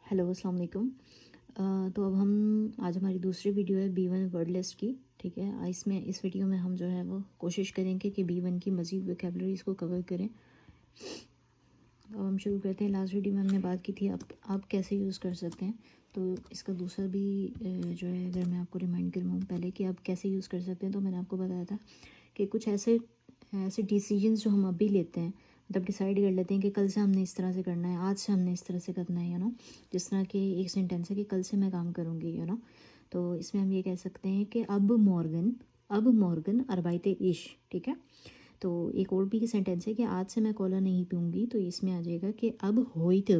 Hello अस्सलाम वालेकुम। तो अब हम आज हमारी दूसरी वीडियो है B1 वर्ड लिस्ट की। ठीक है, इस वीडियो में हम जो है वो कोशिश करेंगे कि B1 की मज़ीद वोकेबलरीज़ को कवर करें। अब हम शुरू करते हैं। लास्ट वीडियो में हमने बात की थी आप कैसे यूज़ कर सकते हैं। तो इसका दूसरा भी जो है, अगर मैं आपको रिमाइंड करवाऊँ पहले कि आप कैसे यूज़ कर सकते हैं, तो मैंने आपको बताया था कि कुछ ऐसे ऐसे डिसीजंस जो हम अभी लेते हैं, मतलब डिसाइड कर लेते हैं कि कल से हमने इस तरह से करना है, आज से हमने इस तरह से करना है, जिस तरह कि एक सेंटेंस है कि कल से मैं काम करूँगी, तो इसमें हम ये कह सकते हैं कि अब मॉर्गन अरबाइते इश। ठीक है, तो एक और भी सेंटेंस है कि आज से मैं कोला नहीं पीऊँगी, तो इसमें आ जाएगा कि अब होइट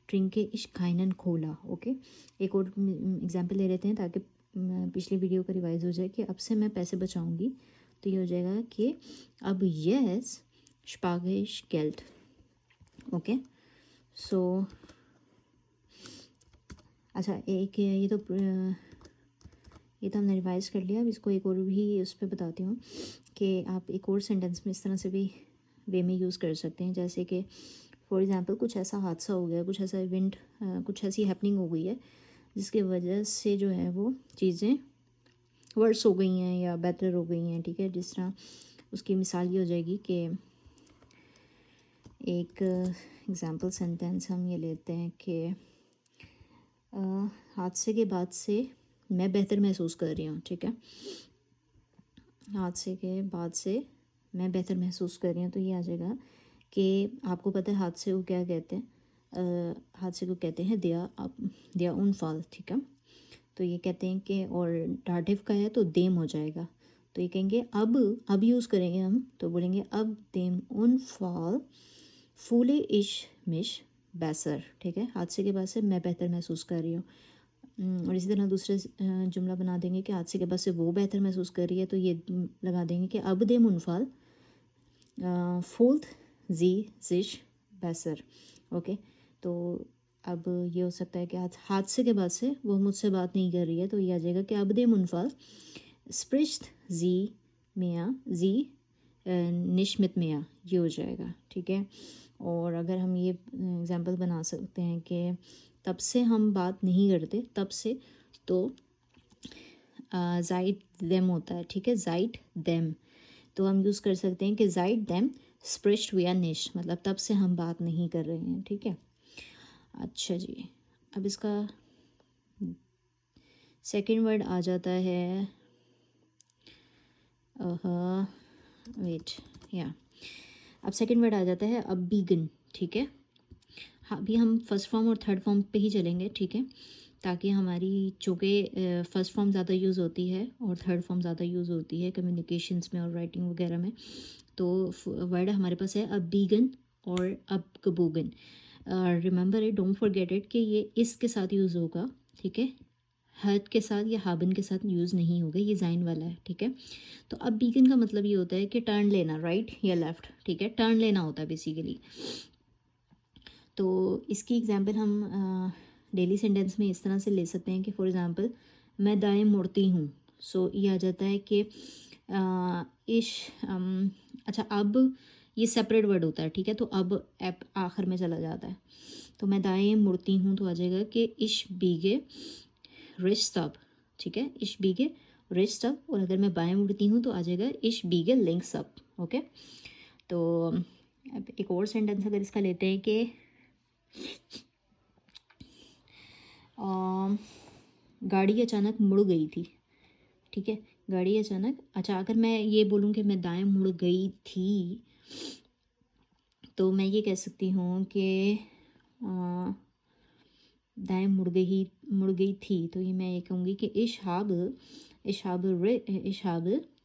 ट्रिंके इश खाइनन खोला। ओके, एक और एग्जांपल ले लेते हैं ताकि पिछली वीडियो का रिवाइज हो जाए कि अब से मैं पैसे बचाऊँगी। तो ये हो जाएगा कि अब यस spare ich Geld। Okay, so अच्छा, एक ये तो हमने रिवाइज कर लिया। अब इसको एक और भी उस पर बताती हूँ कि आप एक और सेंटेंस में इस तरह से भी वे में यूज़ कर सकते हैं, जैसे कि फॉर एग्ज़ाम्पल कुछ ऐसा हादसा हो गया, कुछ ऐसा इवेंट, कुछ ऐसी हैपनिंग हो गई है जिसकी वजह से जो है वो चीज़ें वर्स हो गई हैं या बेटर हो गई हैं। ठीक है, जिस तरह उसकी मिसाल ये हो जाएगी कि एक एग्ज़ाम्पल सेंटेंस हम ये लेते हैं कि हादसे के बाद से मैं बेहतर महसूस कर रही हूँ। ठीक है, हादसे के बाद से मैं बेहतर महसूस कर रही हूँ, तो ये आ जाएगा कि आपको पता है हादसे को क्या कहते हैं। हादसे को कहते हैं दिया उनफाल। ठीक है, तो ये कहते हैं कि, और डाटिव का है तो देम हो जाएगा, तो ये कहेंगे अब यूज़ करेंगे हम, तो बोलेंगे अब देम उनफाल फूले इश मिश बैसर। ठीक है, हादसे के बाद से मैं बेहतर महसूस कर रही हूँ। और इसी तरह दूसरे जुमला बना देंगे कि हादसे के बाद से वो बेहतर महसूस कर रही है, तो ये लगा देंगे कि अब दे मुनफाल फूल्त जी जिश बैसर। ओके, तो अब ये हो सकता है कि हादसे के बाद से वो मुझसे बात नहीं कर रही है, तो ये आ जाएगा कि अब दे मुनफाल स्प्रिश्त जी मिया जी निश्मित मिया, ये हो जाएगा। ठीक है, और अगर हम ये एग्जांपल बना सकते हैं कि तब से हम बात नहीं करते, तब से, तो जाइट देम होता है। ठीक है, जाइट देम, तो हम यूज़ कर सकते हैं कि जाइट देम स्प्रिश्ट वी आर निश, मतलब तब से हम बात नहीं कर रहे हैं। ठीक है, अच्छा जी, अब इसका सेकंड वर्ड आ जाता है वेट या अब सेकंड वर्ड आ जाता है अब बीगन। ठीक है, हाँ, अभी हम फर्स्ट फॉर्म और थर्ड फॉर्म पे ही चलेंगे। ठीक है, ताकि हमारी चूँकि फर्स्ट फॉर्म ज़्यादा यूज़ होती है और थर्ड फॉर्म ज़्यादा यूज़ होती है कम्युनिकेशंस में और राइटिंग वगैरह में, तो वर्ड हमारे पास है अब बीगन और अब कबूगन। Remember it, don't forget it कि ये इसके साथ यूज़ होगा। ठीक है, हद के साथ या हाबन के साथ यूज़ नहीं होगा, ये जाइन वाला है। ठीक है, तो अब बीगन का मतलब ये होता है कि टर्न लेना, राइट या लेफ़्ट। ठीक है, टर्न लेना होता है बेसिकली। तो इसकी एग्जांपल हम डेली सेंटेंस में इस तरह से ले सकते हैं कि फॉर एग्जांपल मैं दाएं मुड़ती हूँ, सो ये आ जाता है कि इश अच्छा, अब ये सेपरेट वर्ड होता है। ठीक है, तो अब एप आखिर में चला जाता है, तो मैं दाएं मुड़ती हूँ तो आ जाएगा कि इश बीगे रिश्त अब। ठीक है, इश बीगे रिश्त अब, और अगर मैं बाएं मुड़ती हूँ तो आ जाएगा इश बीगे लिंक्स अप। ओके, तो अब एक और सेंटेंस अगर इसका लेते हैं कि गाड़ी अचानक मुड़ गई थी। ठीक है, गाड़ी अचानक, अच्छा, अगर मैं ये बोलूँ कि मैं दाएं मुड़ गई थी, तो मैं ये कह सकती हूँ कि दाएं मुड़ गई थी, तो ये मैं ये कहूँगी कि इशाब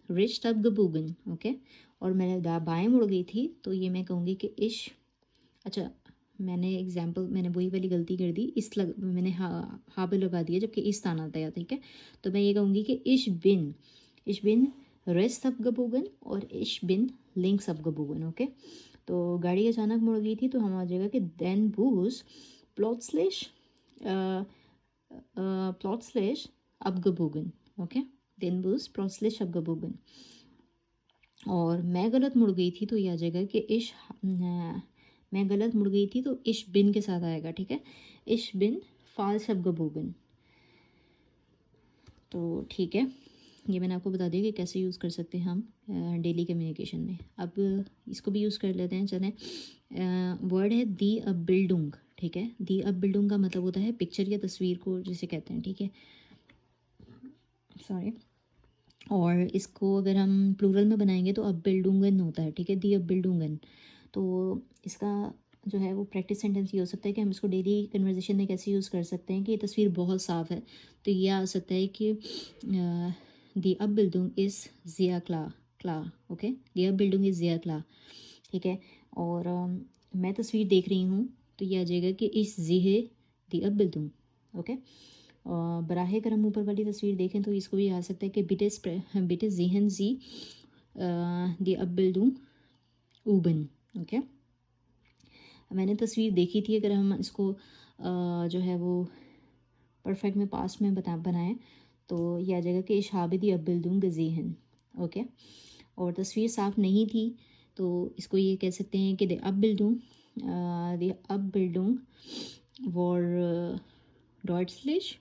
रिच तब गबूगन। ओके, और मैंने बाएं मुड़ गई थी, तो ये मैं कहूँगी कि अच्छा, मैंने वही वाली गलती कर दी, मैंने हा पे लगा दिया जबकि इस ताना था। ठीक है, तो मैं ये कहूँगी कि इश बिन रेस्ट अब गबूगन और इश बिन लिंक्स अब गबूगन। ओके, तो गाड़ी अचानक मुड़ गई थी, तो हम आ जाएगा कि देन बूज प्लॉट स्लेश अब गबूगन। ओके, देन बूज प्लॉट स्लेश अब गबूगन, और मैं गलत मुड़ गई थी, तो ये आ जाएगा कि मैं गलत मुड़ गई थी, तो इश बिन के साथ आएगा। ठीक है, इश बिन फाल्स abgebogen। तो ठीक है, ये मैंने आपको बता दिया कि कैसे यूज़ कर सकते हैं हम डेली कम्युनिकेशन में। अब इसको भी यूज़ कर लेते हैं, चलें। वर्ड है दी अब बिल्डुंग, ठीक है। दी अब बिल्डुंग का मतलब होता है पिक्चर या तस्वीर को जिसे कहते हैं, ठीक है, सॉरी। और इसको अगर हम प्लूरल में बनाएंगे तो अब बिल्डुंगन होता है, ठीक है, दी अब बिल्डुंगन। तो इसका जो है वो प्रैक्टिस सेंटेंस ये हो सकता है कि हम इसको डेली कन्वर्सेशन में कैसे यूज़ कर सकते हैं कि ये तस्वीर बहुत साफ़ है। तो ये आ सकता है कि दी अब बिल्डिंग इज़ जिया क्ला, ओके, दी अब बिल्डिंग इज़ जिया क्ला, ठीक है। और मैं तस्वीर देख रही हूँ, तो ये आ जाएगा कि इस जिहे दी अब बिल्डिंग, ओके। बराहे कर हम ऊपर वाली तस्वीर देखें तो इसको भी आ सकता है कि बिटे जिहन जी दी अब बिल्डिंग ऊबन, ओके। मैंने तस्वीर देखी थी, अगर हम इसको जो है वो परफेक्ट में पास्ट में बनाएं तो यह आ जाएगा कि इशाबिदी अब बिल्डुंग गजीहन, ओके। और तस्वीर साफ़ नहीं थी तो इसको ये कह सकते हैं कि द अब बिल्डुंग वॉर डॉट्सलिश,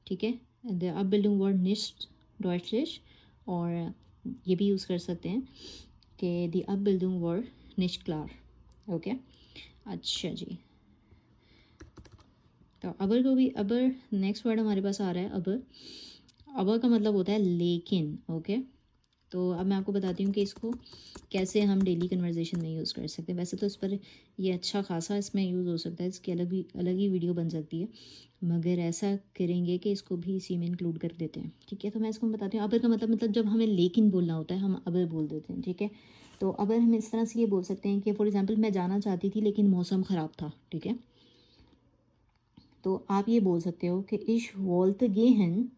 ठीक है, द अब बिल्डुंग वॉर निस्ट डॉट्सलिश। और ये भी यूज़ कर सकते हैं कि द अब बिल्डुंग वॉर निस्ट क्लार, ओके। अच्छा जी, तो अबर को भी, अबर नेक्स्ट वर्ड हमारे पास आ रहा है अबर। अबर का मतलब होता है लेकिन, ओके। तो अब मैं आपको बताती हूँ कि इसको कैसे हम डेली कन्वर्सेशन में यूज़ कर सकते हैं। वैसे तो इस पर ये अच्छा खासा इसमें यूज़ हो सकता है, इसकी अलग ही वीडियो बन सकती है, मगर ऐसा करेंगे कि इसको भी इसी में इंक्लूड कर देते हैं, ठीक है। तो मैं इसको बताती हूँ। अबर का मतलब जब हमें लेकिन बोलना होता है हम अबर बोल देते हैं, ठीक है। तो अबर हम इस तरह से ये बोल सकते हैं कि फॉर एग्ज़ाम्पल मैं जाना चाहती थी लेकिन मौसम ख़राब था, ठीक है। तो आप ये बोल सकते हो कि इश वोल्ट गेहन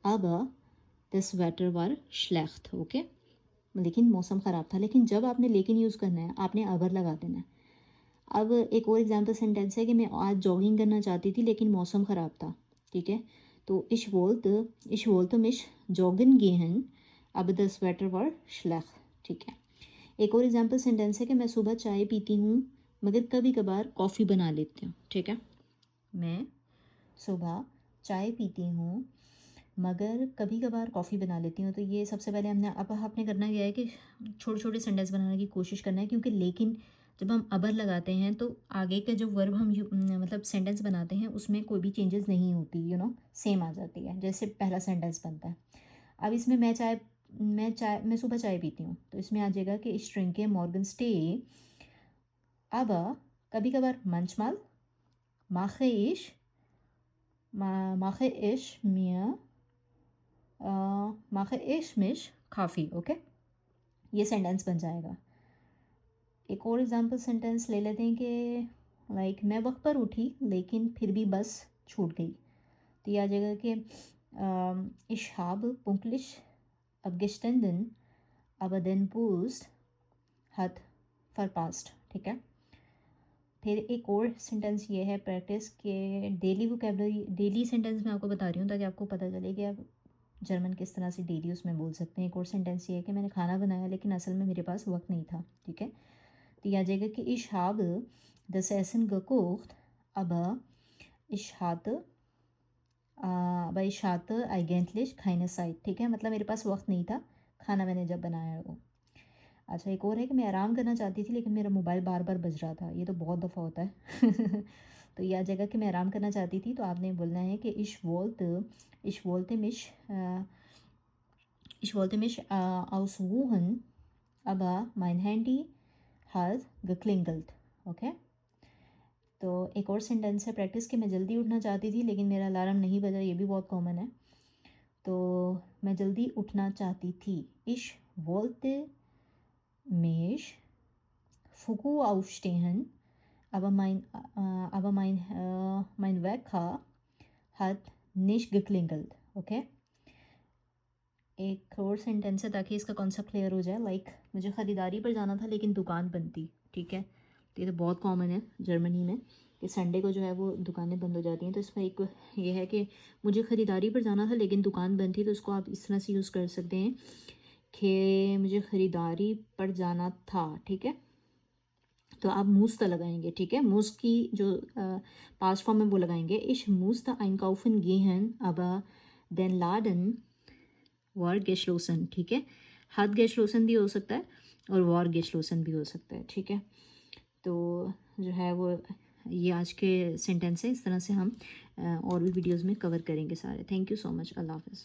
अब दिस वेटर वर श्लेcht, ओके। लेकिन मौसम ख़राब था, लेकिन जब आपने लेकिन यूज़ करना है आपने अगर लगा देना है। अब एक और एग्जांपल सेंटेंस है कि मैं आज जॉगिंग करना चाहती थी लेकिन मौसम ख़राब था, ठीक है। तो इश वोल्ट मिश जॉगिन गेहन अब द स्वेटर वर श्लेcht, ठीक है। एक और एग्जांपल सेंटेंस है कि मैं सुबह चाय पीती हूँ मगर कभी कभार कॉफ़ी बना लेती हूँ, ठीक है। मैं सुबह चाय पीती हूँ मगर कभी कभार कॉफ़ी बना लेती हूँ। तो ये सबसे पहले आपने करना क्या है कि छोटे छोटे सेंटेंस बनाने की कोशिश करना है, क्योंकि लेकिन जब हम अबर लगाते हैं तो आगे का जो वर्ब हम मतलब सेंटेंस बनाते हैं उसमें कोई भी चेंजेस नहीं होती, सेम आ जाती है जैसे पहला सेंटेंस बनता है। अब इसमें मैं सुबह चाय पीती हूँ, तो इसमें आ जाएगा कि इस ड्रिंक के मॉर्गन स्टे अब कभी कभार मंचमाल माखे इश मिया माखे इश मिश काफ़ी, ओके। ये सेंटेंस बन जाएगा। एक और एग्जांपल सेंटेंस ले लेते हैं कि लाइक मैं वक्त पर उठी लेकिन फिर भी बस छूट गई। तो ये आ जाएगा कि ich habe pünktlich abgestanden aber den Bus hat verpasst, ठीक है। फिर एक और सेंटेंस ये है प्रैक्टिस के डेली वोकेबलरी, डेली सेंटेंस मैं आपको बता रही हूँ ताकि आपको पता चले कि आप जर्मन किस तरह से डेली उसमें बोल सकते हैं। एक और सेंटेंस ये है कि मैंने खाना बनाया लेकिन असल में मेरे पास वक्त नहीं था, ठीक है। तो यह आ जाएगा कि ich habe das Essen gekocht aber ich hatte eigentlich keine Zeit, ठीक है। मतलब मेरे पास वक्त नहीं था खाना मैंने जब बनाया वो। अच्छा, एक और है कि मैं आराम करना चाहती थी लेकिन मेरा मोबाइल बार बार बज रहा था। ये तो बहुत दफ़ा होता है तो ये आ जाएगा कि मैं आराम करना चाहती थी, तो आपने बोलना है कि ich wollte mich ausruhen aber mein Handy hat geklingelt, okay. तो एक और सेंटेंस है प्रैक्टिस कि मैं जल्दी उठना चाहती थी लेकिन मेरा अलार्म नहीं बजा। ये भी बहुत कॉमन है। तो मैं जल्दी उठना चाहती थी ich wollte mich früh aufstehen aber mein Wecker hat nicht geklingelt, okay. एक और सेंटेंस है ताकि इसका कॉन्सेप्ट क्लियर हो जाए, लाइक मुझे ख़रीदारी पर जाना था लेकिन दुकान बंद थी, ठीक है। तो ये तो बहुत कॉमन है जर्मनी में कि संडे को जो है वो दुकानें बंद हो जाती हैं। तो इसमें एक ये है कि मुझे ख़रीदारी पर जाना था लेकिन दुकान बंद थी, तो इसको आप इस तरह से यूज़ कर सकते हैं कि मुझे ख़रीदारी पर जाना था, ठीक है। तो आप मूस्ता लगाएंगे, ठीक है। मूस की जो पास्ट फॉर्म है वो लगाएंगे। इश मूस्ता einkaufen gehen aber den Laden war geschlossen, ठीक है। हाथ geschlossen भी हो सकता है और war geschlossen भी हो सकता है, ठीक है। तो जो है वो ये आज के सेंटेंस है। इस तरह से हम और भी वीडियोस में कवर करेंगे सारे। Thank you so much. अल्लाह हाफ़िज़।